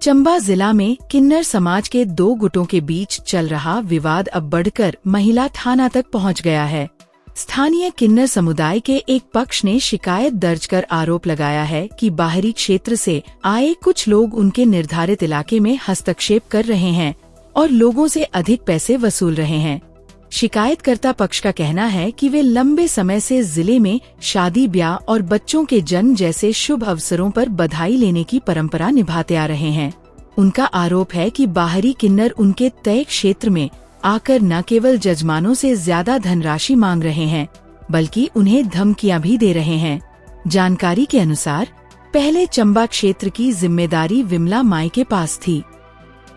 चंबा जिला में किन्नर समाज के दो गुटों के बीच चल रहा विवाद अब बढ़कर महिला थाना तक पहुंच गया है। स्थानीय किन्नर समुदाय के एक पक्ष ने शिकायत दर्ज कर आरोप लगाया है कि बाहरी क्षेत्र से आए कुछ लोग उनके निर्धारित इलाके में हस्तक्षेप कर रहे हैं और लोगों से अधिक पैसे वसूल रहे हैं। शिकायतकर्ता पक्ष का कहना है कि वे लंबे समय से जिले में शादी ब्याह और बच्चों के जन्म जैसे शुभ अवसरों पर बधाई लेने की परंपरा निभाते आ रहे हैं। उनका आरोप है कि बाहरी किन्नर उनके तय क्षेत्र में आकर न केवल जजमानों से ज्यादा धनराशि मांग रहे हैं बल्कि उन्हें धमकियां भी दे रहे हैं। जानकारी के अनुसार पहले चंबा क्षेत्र की जिम्मेदारी विमला माई के पास थी।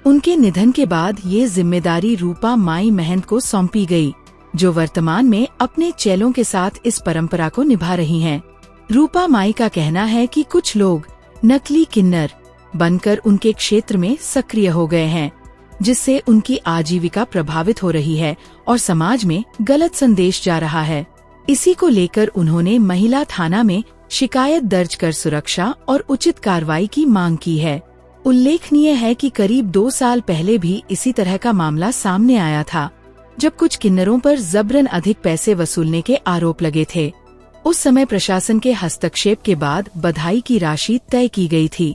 उनके निधन के बाद ये जिम्मेदारी रूपा माई महंत को सौंपी गई, जो वर्तमान में अपने चेलों के साथ इस परंपरा को निभा रही हैं। रूपा माई का कहना है कि कुछ लोग नकली किन्नर बनकर उनके क्षेत्र में सक्रिय हो गए हैं, जिससे उनकी आजीविका प्रभावित हो रही है और समाज में गलत संदेश जा रहा है। इसी को लेकर उन्होंने महिला थाना में शिकायत दर्ज कर सुरक्षा और उचित कार्रवाई की मांग की है। उल्लेखनीय है कि करीब 2 साल पहले भी इसी तरह का मामला सामने आया था, जब कुछ किन्नरों पर जबरन अधिक पैसे वसूलने के आरोप लगे थे। उस समय प्रशासन के हस्तक्षेप के बाद बधाई की राशि तय की गई थी,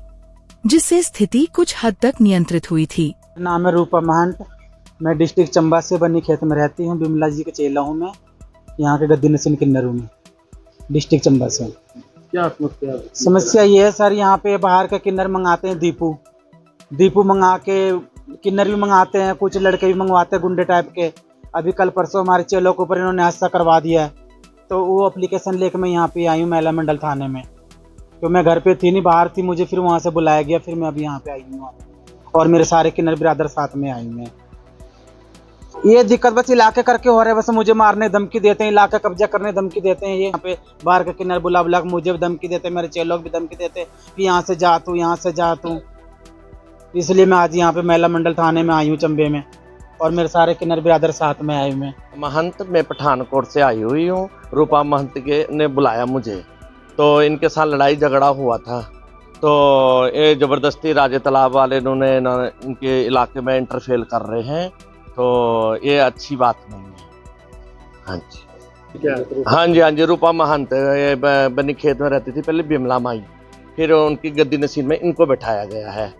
जिससे स्थिति कुछ हद तक नियंत्रित हुई थी। नाम है रूपा महंत। मैं डिस्ट्रिक्ट चंबा से बनी खेत में रहती हूँ। बिमला जी के चेला हूँ मैं, यहाँ के गद्दी नसीन किन्नर हूँ मैं, डिस्ट्रिक्ट चंबा से। क्या समस्या ये है सर, यहाँ पे बाहर के किन्नर मंगाते हैं दीपू मंगा के, किन्नर भी मंगाते हैं, कुछ लड़के भी मंगवाते हैं गुंडे टाइप के। अभी कल परसों हमारे चेलों के ऊपर इन्होंने हादसा करवा दिया है, तो वो एप्लीकेशन लेकर मैं यहाँ पे आई हूँ महिला मंडल थाने में। तो मैं घर पे थी नहीं, बाहर थी, मुझे फिर वहाँ से बुलाया गया, फिर मैं अभी यहाँ पे आई हूँ और मेरे सारे किन्नर बिरादर साथ में आई हैं। ये दिक्कत बस इलाके करके हो रहा है, बस मुझे मारने धमकी देते हैं, इलाका कब्जा करने धमकी देते हैं। ये यहाँ पे बाहर के किन्नर बुला बुला मुझे भी धमकी देते हैं, मेरे चेलों भी धमकी देते हैं कि यहाँ से जा तू, यहाँ से जा तू। इसलिए मैं आज यहाँ पे महिला मंडल थाने में आई हूँ चंबे में, और मेरे सारे किन्नर बिरादर साथ में आए हुए हैं। महंत मैं पठानकोट से आई हुई हूँ। रूपा महंत के ने बुलाया मुझे, तो इनके साथ लड़ाई झगड़ा हुआ था, तो ये ज़बरदस्ती राजे तालाब वाले इन्होंने इनके इलाके में इंटरफेयर कर रहे हैं, तो ये अच्छी बात नहीं है। हाँ जी, रूपा महंत ये बनी खेत में रहती थी पहले बिमला माई, फिर उनकी गद्दी नसीब में इनको बैठाया गया है,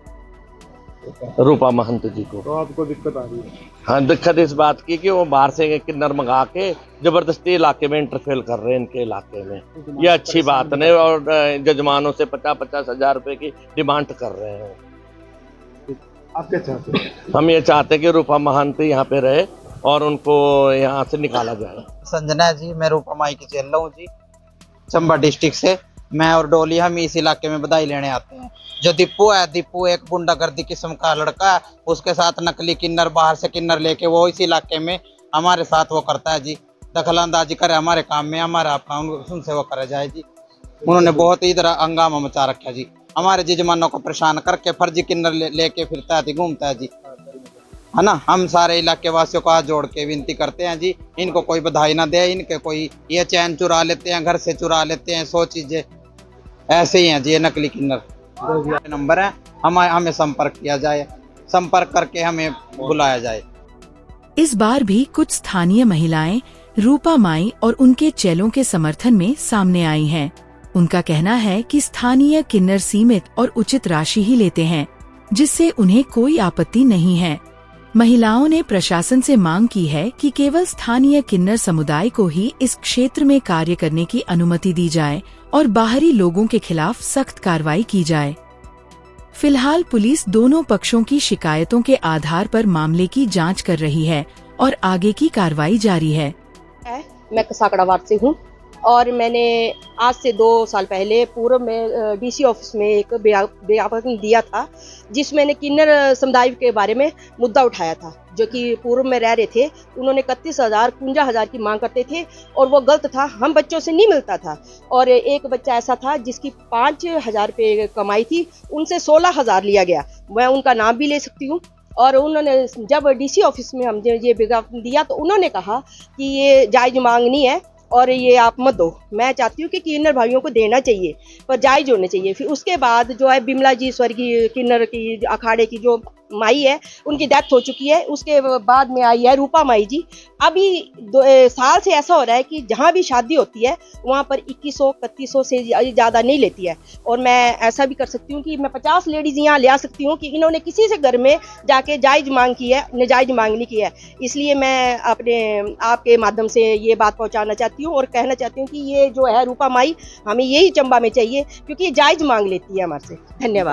रूपा महंत जी को। तो आपको दिक्कत आ रही है? हाँ, दिक्कत इस बात की कि वो बाहर से किन्नर मंगा के जबरदस्ती इलाके में इंटरफेयर कर रहे हैं इनके इलाके में। ये अच्छी बात नहीं, और जजमानों से 50-50 हजार रुपए की डिमांड कर रहे हैं। आप क्या चाहते हैं? हम ये चाहते हैं कि रूपा महंत यहाँ पे रहे और उनको यहाँ से निकाला जाए। संजना जी, मैं रूपा माई की चेला हूँ जी, चंबा डिस्ट्रिक्ट से। मैं और डोली हम इस इलाके में बधाई लेने आते हैं। जो दीपू है, दीपू एक गुंडागर्दी किस्म का लड़का है, उसके साथ नकली किन्नर बाहर से किन्नर लेके वो इस इलाके में हमारे साथ वो करता है जी, दखलंदाजी करे हमारे काम में, हमारा उनसे वो करा जाए जी। उन्होंने बहुत ही तरह हंगामा मचा रखा जी, हमारे जजमानों को परेशान करके फर्जी किन्नर लेके फिरता है, घूमता है जी, है ना। हम सारे इलाके वासियों को हाथ जोड़ के विनती करते हैं जी, इनको कोई बधाई ना दे, इनके कोई ये चैन चुरा लेते हैं, घर से चुरा लेते हैं, 100 चीजें ऐसे ही हैं जी। ये नकली किन्नर नंबर है, हमें संपर्क किया जाए, संपर्क करके हमें बुलाया जाए। इस बार भी कुछ स्थानीय महिलाएं रूपा माई और उनके चेलों के समर्थन में सामने आई हैं। उनका कहना है कि स्थानीय किन्नर सीमित और उचित राशि ही लेते हैं, जिससे उन्हें कोई आपत्ति नहीं है। महिलाओं ने प्रशासन से मांग की है कि केवल स्थानीय किन्नर समुदाय को ही इस क्षेत्र में कार्य करने की अनुमति दी जाए और बाहरी लोगों के खिलाफ सख्त कार्रवाई की जाए। फिलहाल पुलिस दोनों पक्षों की शिकायतों के आधार पर मामले की जांच कर रही है और आगे की कार्रवाई जारी है। मैं कसाकड़ा वार्ड से हूँ और मैंने आज से 2 साल पहले पूर्व में डीसी ऑफिस में एक ज्ञापन दिया था, जिसमें मैंने किन्नर समुदाय के बारे में मुद्दा उठाया था, जो कि पूर्व में रह रहे थे। उन्होंने 31,000 की मांग करते थे और वो गलत था, हम बच्चों से नहीं मिलता था। और एक बच्चा ऐसा था जिसकी 5,000 रुपये कमाई थी, उनसे 16,000 लिया गया। मैं उनका नाम भी ले सकती हूँ। और उन्होंने जब डीसी ऑफिस में हमने ये विज्ञापन दिया तो उन्होंने कहा कि ये जायज़ मांग नहीं है और ये आप मत दो। मैं चाहती हूँ कि किन्नर भाइयों को देना चाहिए, पर जायज होने चाहिए। फिर उसके बाद जो है बिमला जी स्वर्गीय किन्नर की अखाड़े की जो माई है, उनकी डेथ हो चुकी है। उसके बाद में आई है रूपा माई जी। अभी साल से ऐसा हो रहा है कि जहाँ भी शादी होती है वहाँ पर 2100-3100 से ज़्यादा नहीं लेती है। और मैं ऐसा भी कर सकती हूँ कि मैं 50 लेडीज़ यहाँ ले आ सकती हूँ कि इन्होंने किसी से घर में जाके जायज़ मांग की है, नजायज़ मांग नहीं की है। इसलिए मैं अपने आपके माध्यम से ये बात पहुँचाना चाहती हूँ और कहना चाहती हूँ कि ये जो है रूपा माई हमें यही चंबा में चाहिए, क्योंकि ये जायज़ मांग लेती है हमारे से। धन्यवाद।